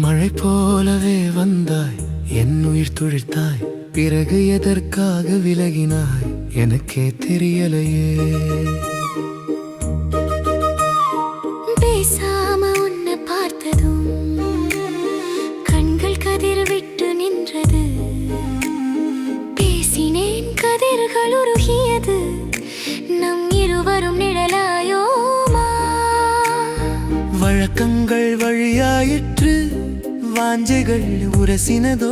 மழை போலவே வந்தாய், என் உயிர் துழித்தாய், பிறகு எதற்காக விலகினாய் எனக்கே தெரியலையே. பேசாம உன்னை பார்த்ததும் கண்கள் கதிர் விட்டு நின்றது. பேசினேன், கதிர்கள் உருகியது, நம் இருவரும் நிழலாயோமா. வழக்கங்கள் வழியாயிற்று, வாஞ்சைகள் உரசினதோ.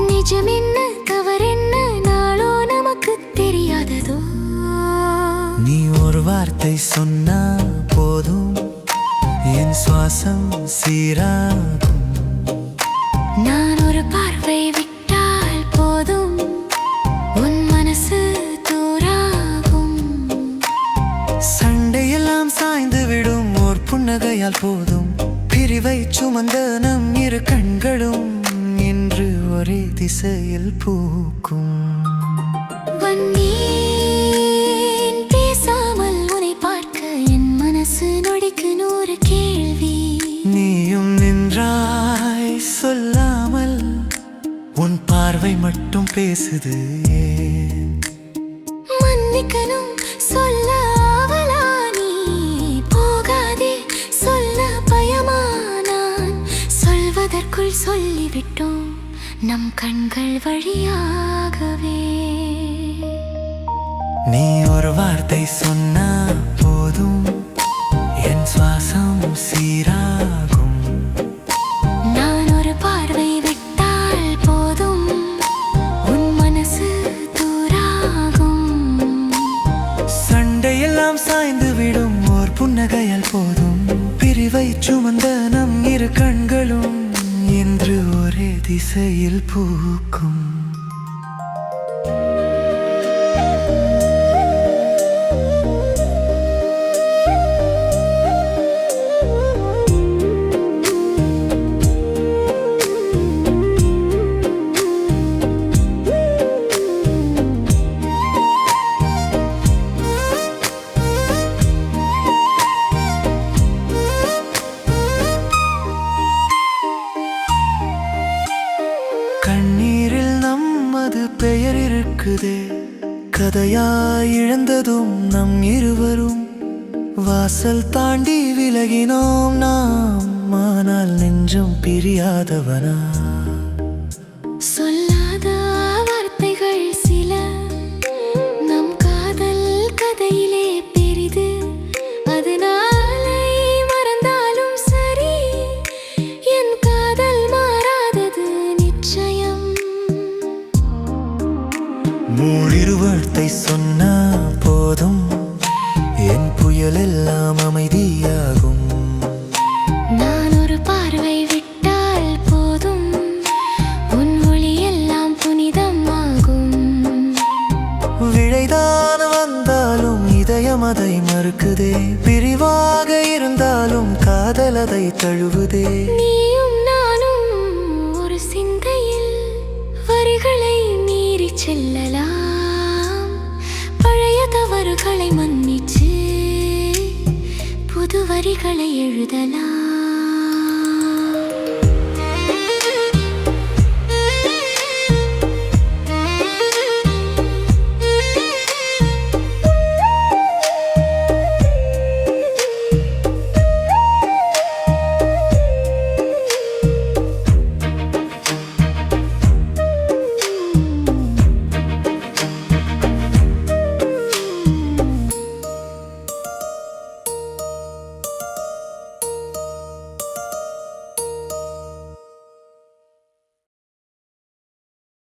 நிஜமென்ன தவறென்ன நாளோ நமக்கு தெரியாததோ. நீ ஒரு வார்த்தை சொன்னா போதும், என் சுவாசம் சீராகும். நான் ஒரு பார்வை விட்டால் போதும், உன் மனசு தூராகும். சண்டையெல்லாம் சாய்ந்து விடும் ஓர் புன்னகையால் போதும். பிரிவை சுமந்த நம் இரு கண்களும் இன்று ஒரே திசையில் பூக்கும். வந்தேன் பேசாமல் உன்னை பார்க்க, என் மனசு நொடிக்கு 100 கேள்வி. நீயும் நின்றாய் சொல்லாமல், உன் பார்வை மட்டும் பேசுது. மன்னிக்கணும் சொல்ல ஆவலா நீ, போகாதே சொல்ல பயமா நான். சொல்வதற்குள் சொல்லிவிட்டோம் நம் கண்கள் வழியாகவே. நீ ஒரு வார்த்தை சொன்னா போதும், என் சுவாசம் சீராகும். நான் ஒரு பார்வை விட்டால் போதும், உன் மனசு தூராகும். சண்டையெல்லாம் சாய்ந்து விடும் ஓர் புன்னகையால் போதும். பிரிவை சுமந்த நம் இரு கண்களும் இன்று ஒரே திசையில் பூக்கும். கண்ணீரில் நம்மது பெயர் இருக்குதே, கதையாய் இழந்ததும் நம் இருவரும். வாசல் தாண்டி விலகினோம் நாம், ஆனால் நெஞ்சம் பிரியாதவனா. சொல்லாத வார்த்தைகள் சில, நம் காதல் கதையிலே பெரிது. அது நாளை மறந்தாலும் சரி, என் காதல் மாறாதது நிச்சயம். மூழிரு வார்த்தை சொன்னா போதும், என் புயல் எல்லாம் அமைதியாகும். நான் ஒரு பார்வை விட்டால் போதும், உன் ஒளி எல்லாம் புனிதமாகும். விழைதான் வந்தாலும் இதயம் அதை மறுக்குதே, பிரிவாக இருந்தாலும் காதல் அதை தழுவுதே. நீயும் நானும் ஒரு சிந்தையில் வரிகளை மீறி செல்லலாம். பழைய தவறுகளை மன்னிச்சு புது வரிகளை எழுதலாம்.